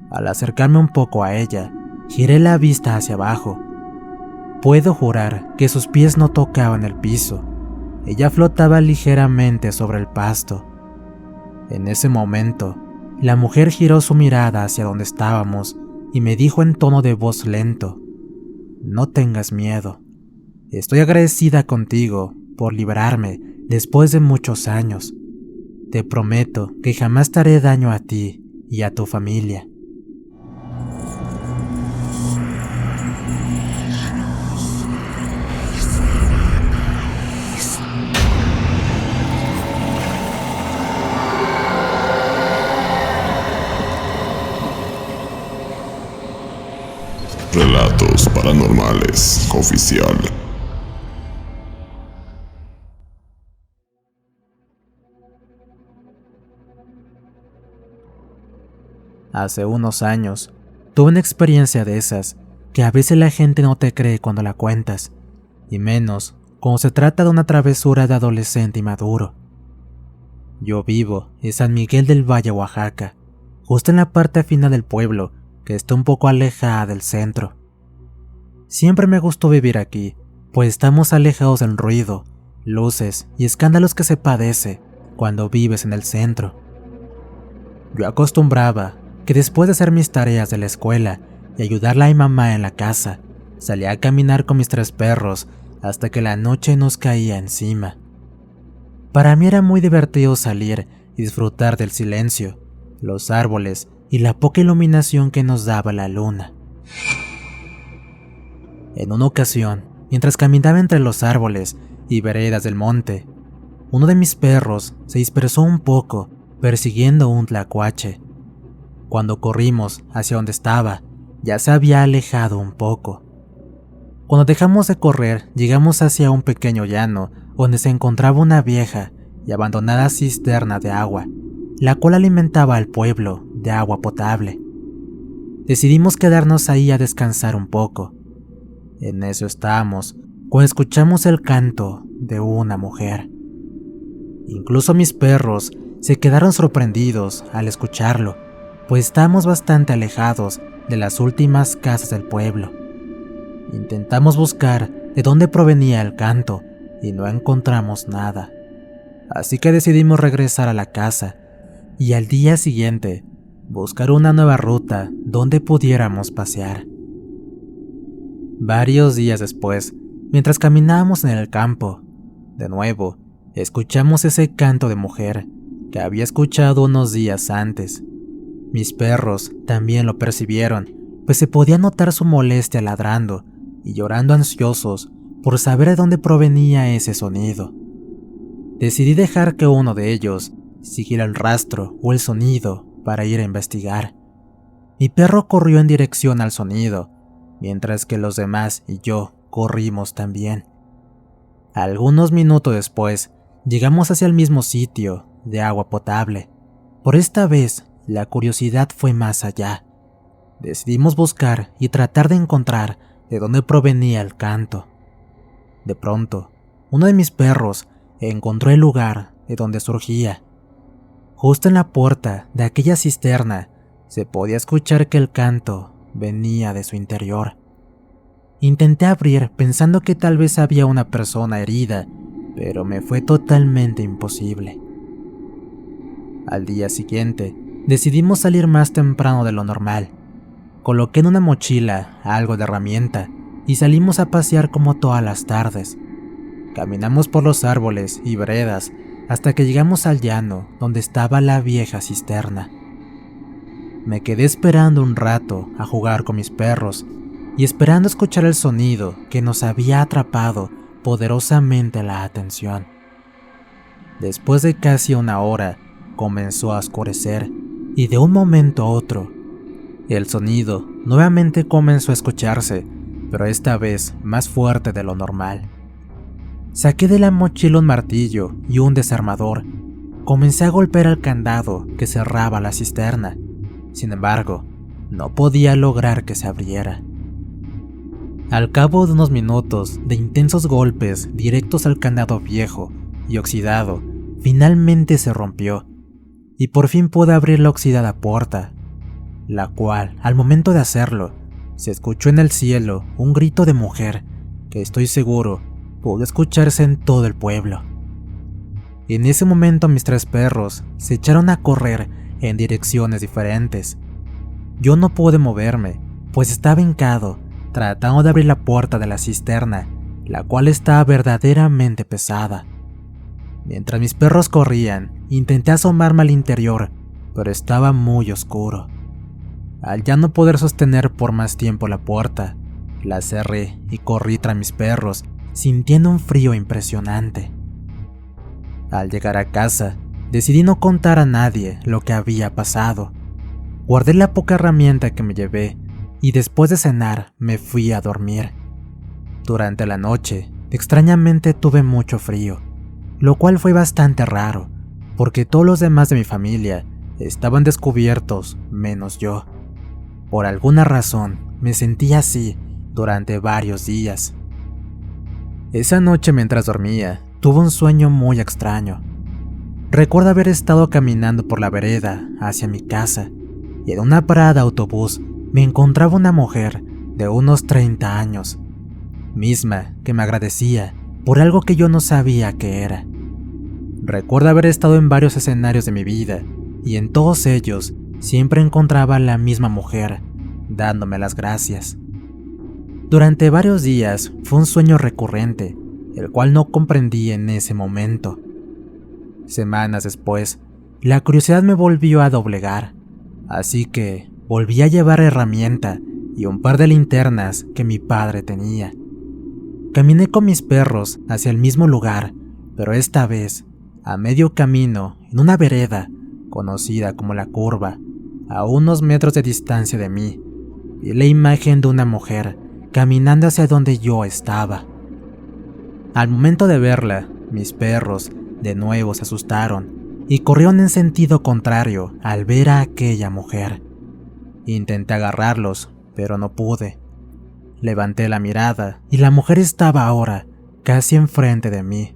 Al acercarme un poco a ella, giré la vista hacia abajo. Puedo jurar que sus pies no tocaban el piso. Ella flotaba ligeramente sobre el pasto. En ese momento, la mujer giró su mirada hacia donde estábamos y me dijo en tono de voz lento: «No tengas miedo. Estoy agradecida contigo por liberarme después de muchos años. Te prometo que jamás te haré daño a ti y a tu familia». Relatos Paranormales Oficial. Hace unos años, tuve una experiencia de esas que a veces la gente no te cree cuando la cuentas, y menos cuando se trata de una travesura de adolescente inmaduro. Yo vivo en San Miguel del Valle, Oaxaca, justo en la parte final del pueblo que está un poco alejada del centro. Siempre me gustó vivir aquí, pues estamos alejados del ruido, luces y escándalos que se padece cuando vives en el centro. Yo acostumbraba que después de hacer mis tareas de la escuela y ayudarle a mi mamá en la casa, salía a caminar con mis 3 perros hasta que la noche nos caía encima. Para mí era muy divertido salir y disfrutar del silencio, los árboles y la poca iluminación que nos daba la luna. En una ocasión, mientras caminaba entre los árboles y veredas del monte, uno de mis perros se dispersó un poco persiguiendo un tlacuache. Cuando corrimos hacia donde estaba, ya se había alejado un poco. Cuando dejamos de correr, llegamos hacia un pequeño llano donde se encontraba una vieja y abandonada cisterna de agua, la cual alimentaba al pueblo de agua potable. Decidimos quedarnos ahí a descansar un poco. En eso estábamos cuando escuchamos el canto de una mujer. Incluso mis perros se quedaron sorprendidos al escucharlo, pues estábamos bastante alejados de las últimas casas del pueblo. Intentamos buscar de dónde provenía el canto y no encontramos nada. Así que decidimos regresar a la casa y al día siguiente buscar una nueva ruta donde pudiéramos pasear. Varios días después, mientras caminábamos en el campo, de nuevo escuchamos ese canto de mujer que había escuchado unos días antes. Mis perros también lo percibieron, pues se podía notar su molestia ladrando y llorando ansiosos por saber de dónde provenía ese sonido. Decidí dejar que uno de ellos siguiera el rastro o el sonido para ir a investigar. Mi perro corrió en dirección al sonido, mientras que los demás y yo corrimos también. Algunos minutos después, llegamos hacia el mismo sitio de agua potable. Por esta vez, la curiosidad fue más allá. Decidimos buscar y tratar de encontrar de dónde provenía el canto. De pronto, uno de mis perros encontró el lugar de donde surgía. Justo en la puerta de aquella cisterna se podía escuchar que el canto venía de su interior. Intenté abrir pensando que tal vez había una persona herida, pero me fue totalmente imposible. Al día siguiente, decidimos salir más temprano de lo normal. Coloqué en una mochila algo de herramienta y salimos a pasear como todas las tardes. Caminamos por los árboles y veredas hasta que llegamos al llano donde estaba la vieja cisterna. Me quedé esperando un rato a jugar con mis perros y esperando escuchar el sonido que nos había atrapado poderosamente la atención. Después de casi una hora, comenzó a oscurecer y de un momento a otro, el sonido nuevamente comenzó a escucharse, pero esta vez más fuerte de lo normal. Saqué de la mochila un martillo y un desarmador. Comencé a golpear el candado que cerraba la cisterna. Sin embargo, no podía lograr que se abriera. Al cabo de unos minutos de intensos golpes directos al candado viejo y oxidado, finalmente se rompió, y por fin pude abrir la oxidada puerta. la cual, al momento de hacerlo, se escuchó en el cielo un grito de mujer que estoy seguro pudo escucharse en todo el pueblo. En ese momento mis 3 perros se echaron a correr en direcciones diferentes. Yo no pude moverme, pues estaba hincado, tratando de abrir la puerta de la cisterna, la cual estaba verdaderamente pesada. Mientras mis perros corrían, intenté asomarme al interior, pero estaba muy oscuro. Al ya no poder sostener por más tiempo la puerta, la cerré y corrí tras mis perros, sintiendo un frío impresionante. Al llegar a casa, decidí no contar a nadie lo que había pasado. Guardé la poca herramienta que me llevé y después de cenar me fui a dormir. Durante la noche, extrañamente tuve mucho frío, lo cual fue bastante raro, porque todos los demás de mi familia estaban descubiertos, menos yo. Por alguna razón, me sentí así durante varios días. Esa noche mientras dormía, tuve un sueño muy extraño. Recuerdo haber estado caminando por la vereda hacia mi casa y en una parada de autobús me encontraba una mujer de unos 30 años, misma que me agradecía por algo que yo no sabía qué era. Recuerdo haber estado en varios escenarios de mi vida y en todos ellos siempre encontraba a la misma mujer dándome las gracias. Durante varios días fue un sueño recurrente, el cual no comprendí en ese momento. Semanas después, la curiosidad me volvió a doblegar, así que volví a llevar herramienta y un par de linternas que mi padre tenía. Caminé con mis perros hacia el mismo lugar, pero esta vez, a medio camino, en una vereda, conocida como La Curva, a unos metros de distancia de mí, vi la imagen de una mujer caminando hacia donde yo estaba. Al momento de verla, mis perros de nuevo se asustaron y corrieron en sentido contrario al ver a aquella mujer. Intenté agarrarlos, pero no pude. Levanté la mirada y la mujer estaba ahora casi enfrente de mí.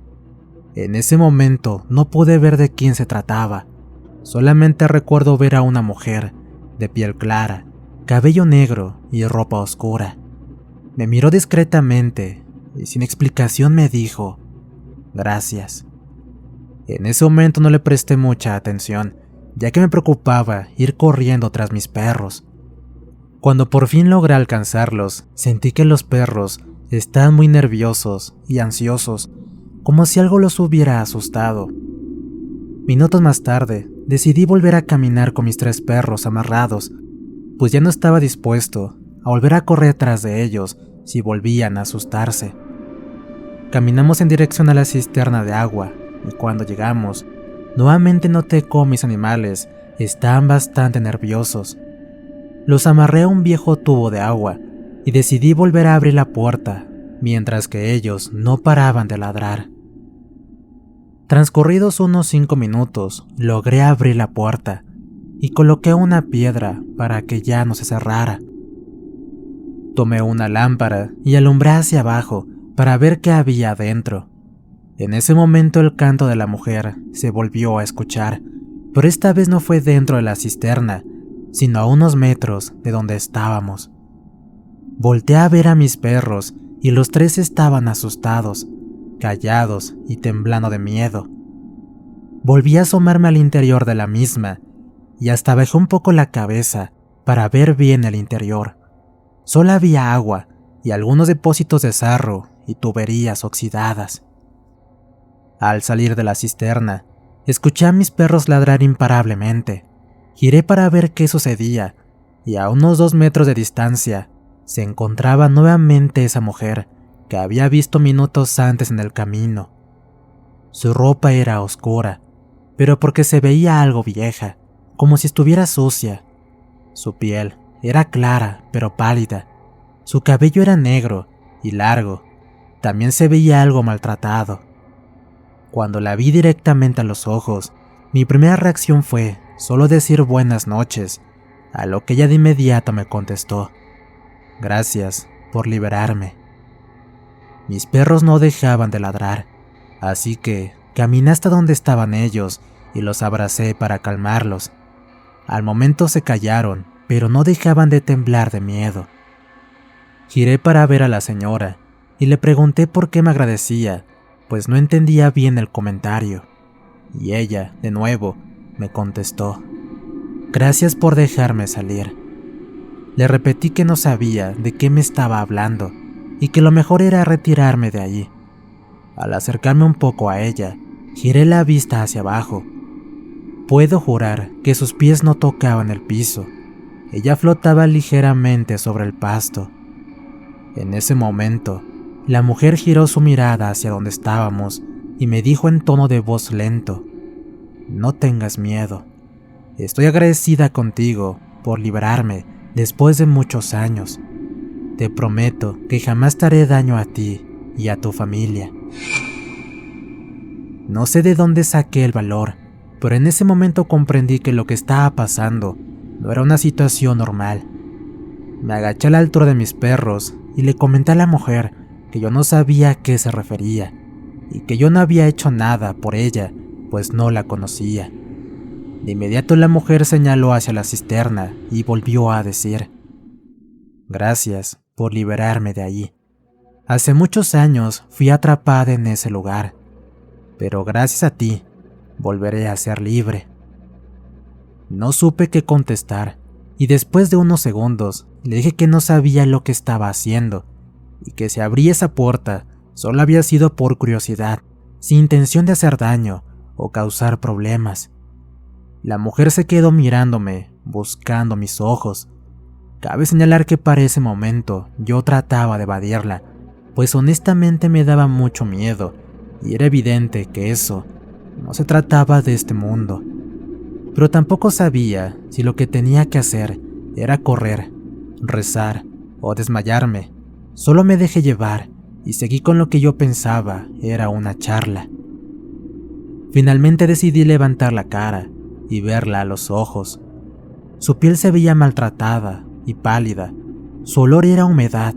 En ese momento no pude ver de quién se trataba. Solamente recuerdo ver a una mujer de piel clara, cabello negro y ropa oscura. Me miró discretamente y sin explicación me dijo, «Gracias». En ese momento no le presté mucha atención, ya que me preocupaba ir corriendo tras mis perros. Cuando por fin logré alcanzarlos, sentí que los perros estaban muy nerviosos y ansiosos, como si algo los hubiera asustado. Minutos más tarde, decidí volver a caminar con mis 3 perros amarrados, pues ya no estaba dispuesto a volver a correr tras de ellos si volvían a asustarse. Caminamos en dirección a la cisterna de agua, y cuando llegamos, nuevamente noté cómo mis animales estaban bastante nerviosos. Los amarré a un viejo tubo de agua y decidí volver a abrir la puerta, mientras que ellos no paraban de ladrar. Transcurridos unos 5 minutos, logré abrir la puerta y coloqué una piedra para que ya no se cerrara. Tomé una lámpara y alumbré hacia abajo para ver qué había adentro. En ese momento el canto de la mujer se volvió a escuchar, pero esta vez no fue dentro de la cisterna, sino a unos metros de donde estábamos. Volteé a ver a mis perros y los 3 estaban asustados, callados y temblando de miedo. Volví a asomarme al interior de la misma y hasta bajé un poco la cabeza para ver bien el interior. Solo había agua y algunos depósitos de sarro y tuberías oxidadas. Al salir de la cisterna, escuché a mis perros ladrar imparablemente. Giré para ver qué sucedía, y a unos 2 metros de distancia se encontraba nuevamente esa mujer que había visto minutos antes en el camino. Su ropa era oscura, pero porque se veía algo vieja, como si estuviera sucia. Su piel era clara, pero pálida. Su cabello era negro y largo. También se veía algo maltratado. Cuando la vi directamente a los ojos, mi primera reacción fue solo decir buenas noches, a lo que ella de inmediato me contestó, «Gracias por liberarme». Mis perros no dejaban de ladrar, así que caminé hasta donde estaban ellos y los abracé para calmarlos. Al momento se callaron, pero no dejaban de temblar de miedo. Giré para ver a la señora y le pregunté por qué me agradecía, pues no entendía bien el comentario. Y ella, de nuevo, me contestó: «Gracias por dejarme salir». Le repetí que no sabía de qué me estaba hablando y que lo mejor era retirarme de allí. Al acercarme un poco a ella, giré la vista hacia abajo. Puedo jurar que sus pies no tocaban el piso. Ella flotaba ligeramente sobre el pasto. En ese momento, la mujer giró su mirada hacia donde estábamos y me dijo en tono de voz lento: «No tengas miedo. Estoy agradecida contigo por liberarme después de muchos años. Te prometo que jamás te haré daño a ti y a tu familia». No sé de dónde saqué el valor, pero en ese momento comprendí que lo que estaba pasando no era una situación normal. Me agaché a la altura de mis perros y le comenté a la mujer que yo no sabía a qué se refería y que yo no había hecho nada por ella, pues no la conocía. De inmediato la mujer señaló hacia la cisterna y volvió a decir: «Gracias por liberarme de allí. Hace muchos años fui atrapada en ese lugar, pero gracias a ti volveré a ser libre». No supe qué contestar y después de unos segundos le dije que no sabía lo que estaba haciendo y que si abría esa puerta solo había sido por curiosidad, sin intención de hacer daño o causar problemas. La mujer se quedó mirándome, buscando mis ojos. Cabe señalar que para ese momento yo trataba de evadirla, pues honestamente me daba mucho miedo y era evidente que eso no se trataba de este mundo. Pero tampoco sabía si lo que tenía que hacer era correr, rezar o desmayarme. Solo me dejé llevar y seguí con lo que yo pensaba era una charla. Finalmente decidí levantar la cara y verla a los ojos. Su piel se veía maltratada y pálida, su olor era humedad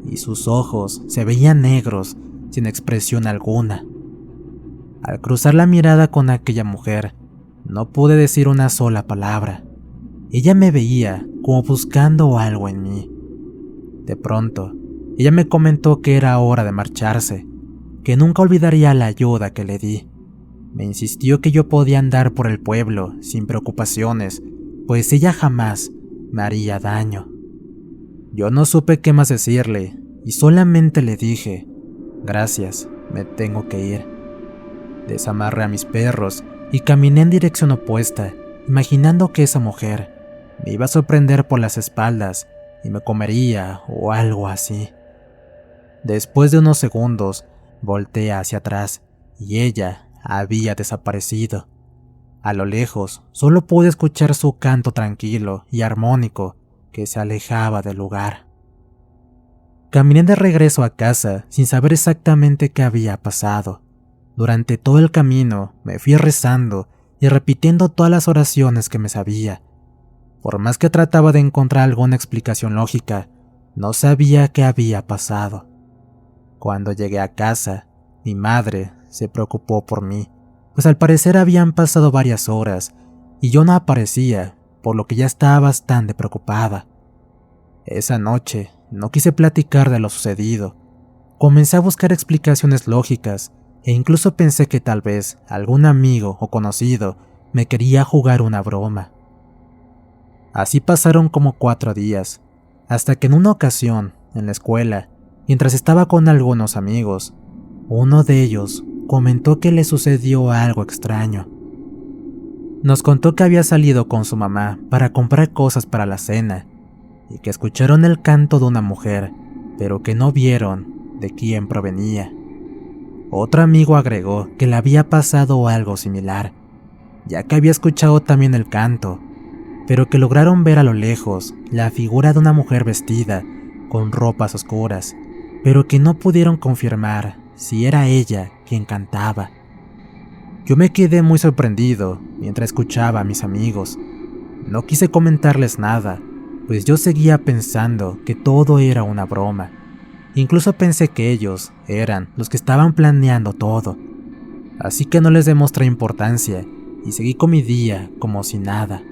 y sus ojos se veían negros sin expresión alguna. Al cruzar la mirada con aquella mujer, no pude decir una sola palabra. Ella me veía como buscando algo en mí. De pronto, ella me comentó que era hora de marcharse, que nunca olvidaría la ayuda que le di. Me insistió que yo podía andar por el pueblo sin preocupaciones, pues ella jamás me haría daño. Yo no supe qué más decirle y solamente le dije: «Gracias, me tengo que ir». Desamarré a mis perros y caminé en dirección opuesta, imaginando que esa mujer me iba a sorprender por las espaldas y me comería o algo así. Después de unos segundos, volteé hacia atrás y ella había desaparecido. A lo lejos, solo pude escuchar su canto tranquilo y armónico que se alejaba del lugar. Caminé de regreso a casa sin saber exactamente qué había pasado. Durante todo el camino me fui rezando y repitiendo todas las oraciones que me sabía. Por más que trataba de encontrar alguna explicación lógica, no sabía qué había pasado. Cuando llegué a casa, mi madre se preocupó por mí, pues al parecer habían pasado varias horas y yo no aparecía, por lo que ya estaba bastante preocupada. Esa noche no quise platicar de lo sucedido. Comencé a buscar explicaciones lógicas e incluso pensé que tal vez algún amigo o conocido me quería jugar una broma. Así pasaron como 4 días, hasta que en una ocasión, en la escuela, mientras estaba con algunos amigos, uno de ellos comentó que le sucedió algo extraño. Nos contó que había salido con su mamá para comprar cosas para la cena y que escucharon el canto de una mujer, pero que no vieron de quién provenía. Otro amigo agregó que le había pasado algo similar, ya que había escuchado también el canto, pero que lograron ver a lo lejos la figura de una mujer vestida con ropas oscuras, pero que no pudieron confirmar si era ella quien cantaba. Yo me quedé muy sorprendido mientras escuchaba a mis amigos. No quise comentarles nada, pues yo seguía pensando que todo era una broma. Incluso pensé que ellos eran los que estaban planeando todo. Así que no les demostré importancia y seguí con mi día como si nada.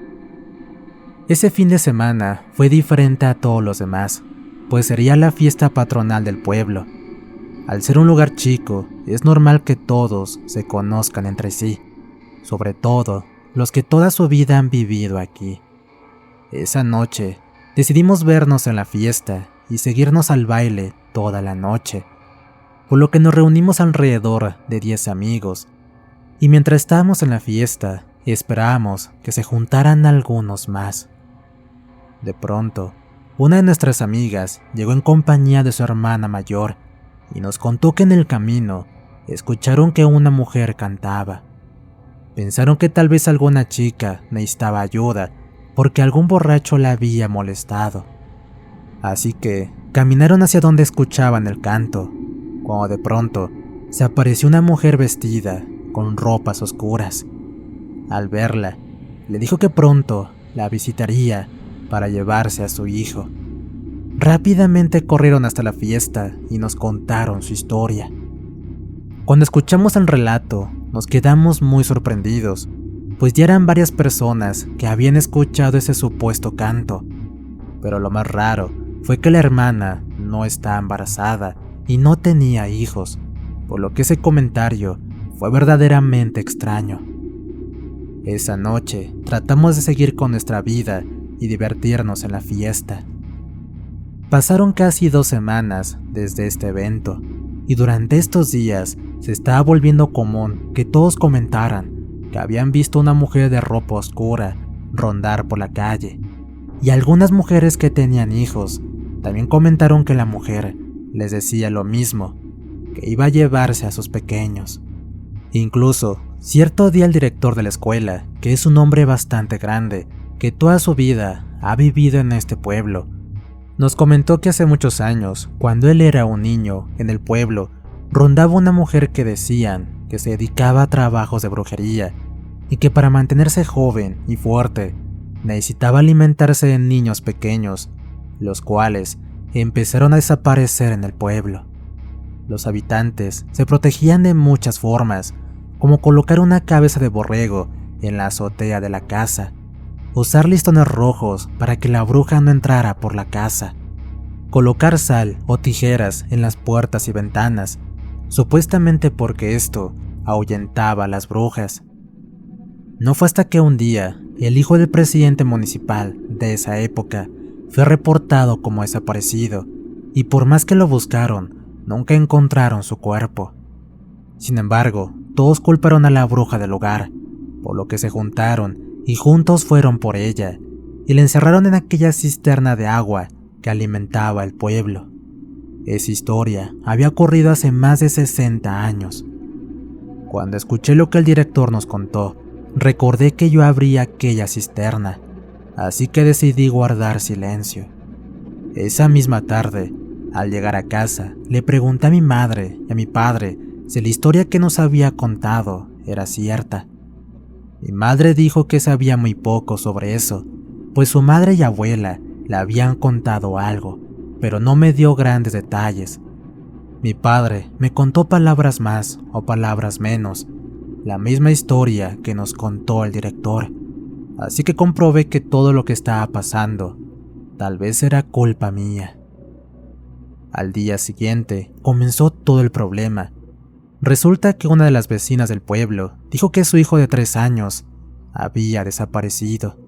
Ese fin de semana fue diferente a todos los demás, pues sería la fiesta patronal del pueblo. Al ser un lugar chico, es normal que todos se conozcan entre sí, sobre todo los que toda su vida han vivido aquí. Esa noche, decidimos vernos en la fiesta y seguirnos al baile toda la noche, por lo que nos reunimos alrededor de 10 amigos, y mientras estábamos en la fiesta, esperábamos que se juntaran algunos más. De pronto, una de nuestras amigas llegó en compañía de su hermana mayor y nos contó que en el camino escucharon que una mujer cantaba. Pensaron que tal vez alguna chica necesitaba ayuda porque algún borracho la había molestado. Así que caminaron hacia donde escuchaban el canto, cuando de pronto se apareció una mujer vestida con ropas oscuras. Al verla, le dijo que pronto la visitaría para llevarse a su hijo. Rápidamente corrieron hasta la fiesta y nos contaron su historia. Cuando escuchamos el relato, nos quedamos muy sorprendidos, pues ya eran varias personas que habían escuchado ese supuesto canto. Pero lo más raro fue que la hermana no estaba embarazada y no tenía hijos, por lo que ese comentario fue verdaderamente extraño. Esa noche tratamos de seguir con nuestra vida y divertirnos en la fiesta. Pasaron casi 2 semanas desde este evento, y durante estos días se estaba volviendo común que todos comentaran que habían visto una mujer de ropa oscura rondar por la calle, y algunas mujeres que tenían hijos también comentaron que la mujer les decía lo mismo, que iba a llevarse a sus pequeños. Incluso, cierto día el director de la escuela, que es un hombre bastante grande, que toda su vida ha vivido en este pueblo, nos comentó que hace muchos años, cuando él era un niño en el pueblo, rondaba una mujer que decían que se dedicaba a trabajos de brujería y que para mantenerse joven y fuerte necesitaba alimentarse de niños pequeños, los cuales empezaron a desaparecer en el pueblo. Los habitantes se protegían de muchas formas, como colocar una cabeza de borrego en la azotea de la casa, usar listones rojos para que la bruja no entrara por la casa, colocar sal o tijeras en las puertas y ventanas, supuestamente porque esto ahuyentaba a las brujas. No fue hasta que un día el hijo del presidente municipal de esa época fue reportado como desaparecido, y por más que lo buscaron, nunca encontraron su cuerpo. Sin embargo, todos culparon a la bruja del lugar, por lo que se juntaron y juntos fueron por ella, y la encerraron en aquella cisterna de agua que alimentaba el pueblo. Esa historia había ocurrido hace más de 60 años. Cuando escuché lo que el director nos contó, recordé que yo abrí aquella cisterna, así que decidí guardar silencio. Esa misma tarde, al llegar a casa, le pregunté a mi madre y a mi padre si la historia que nos había contado era cierta. Mi madre dijo que sabía muy poco sobre eso, pues su madre y abuela le habían contado algo, pero no me dio grandes detalles. Mi padre me contó palabras más o palabras menos, la misma historia que nos contó el director, así que comprobé que todo lo que estaba pasando tal vez era culpa mía. Al día siguiente comenzó todo el problema. Resulta que una de las vecinas del pueblo dijo que su hijo de 3 años había desaparecido.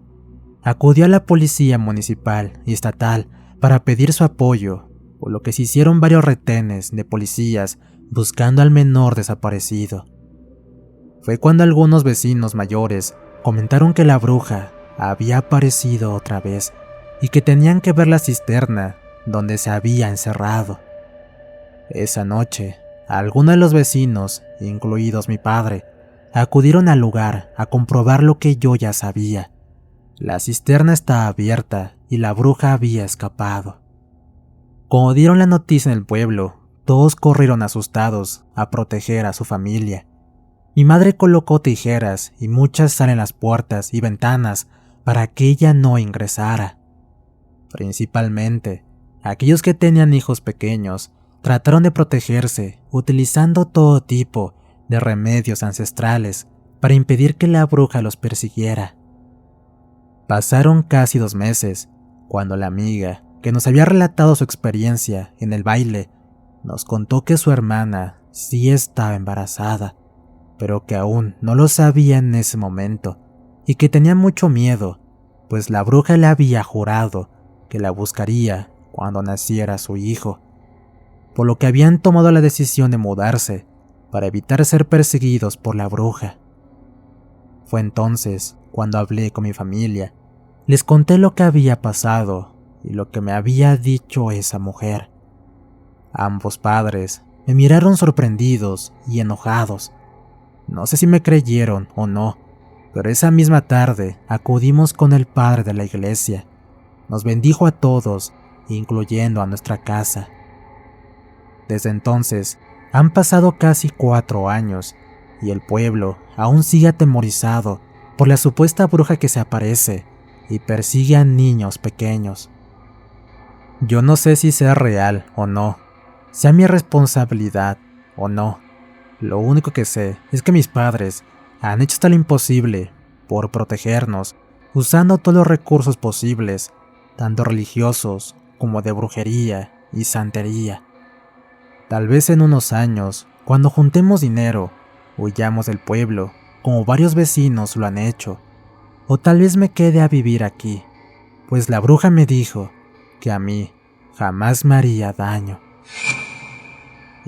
Acudió a la policía municipal y estatal para pedir su apoyo, por lo que se hicieron varios retenes de policías buscando al menor desaparecido. Fue cuando algunos vecinos mayores comentaron que la bruja había aparecido otra vez y que tenían que ver la cisterna donde se había encerrado. Esa noche, algunos de los vecinos, incluidos mi padre, acudieron al lugar a comprobar lo que yo ya sabía. La cisterna estaba abierta y la bruja había escapado. Cuando dieron la noticia en el pueblo, todos corrieron asustados a proteger a su familia. Mi madre colocó tijeras y mucha sal en las puertas y ventanas para que ella no ingresara. Principalmente, aquellos que tenían hijos pequeños trataron de protegerse utilizando todo tipo de remedios ancestrales para impedir que la bruja los persiguiera. Pasaron casi 2 meses, cuando la amiga, que nos había relatado su experiencia en el baile, nos contó que su hermana sí estaba embarazada, pero que aún no lo sabía en ese momento, y que tenía mucho miedo, pues la bruja le había jurado que la buscaría cuando naciera su hijo, por lo que habían tomado la decisión de mudarse para evitar ser perseguidos por la bruja. Fue entonces cuando hablé con mi familia, les conté lo que había pasado y lo que me había dicho esa mujer. Ambos padres me miraron sorprendidos y enojados. No sé si me creyeron o no, pero esa misma tarde acudimos con el padre de la iglesia. Nos bendijo a todos, incluyendo a nuestra casa. Desde entonces, han pasado casi 4 años y el pueblo aún sigue atemorizado por la supuesta bruja que se aparece y persigue a niños pequeños. Yo no sé si sea real o no, sea mi responsabilidad o no. Lo único que sé es que mis padres han hecho hasta lo imposible por protegernos, usando todos los recursos posibles, tanto religiosos como de brujería y santería. Tal vez en unos años, cuando juntemos dinero, huyamos del pueblo, como varios vecinos lo han hecho, o tal vez me quede a vivir aquí, pues la bruja me dijo que a mí jamás me haría daño.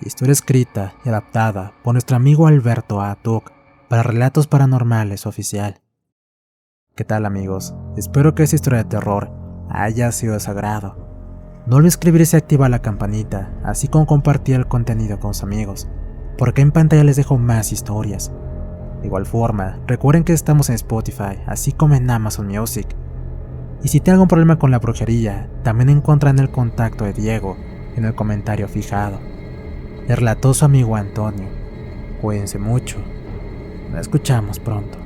Historia escrita y adaptada por nuestro amigo Alberto Atuk para Relatos Paranormales Oficial. ¿Qué tal, amigos? Espero que esta historia de terror haya sido de su agrado. No olviden suscribirse y activar la campanita, así como compartir el contenido con sus amigos, porque en pantalla les dejo más historias. De igual forma, recuerden que estamos en Spotify, así como en Amazon Music. Y si tienen algún problema con la brujería, también encuentran el contacto de Diego en el comentario fijado. Les relató su amigo Antonio. Cuídense mucho. Nos escuchamos pronto.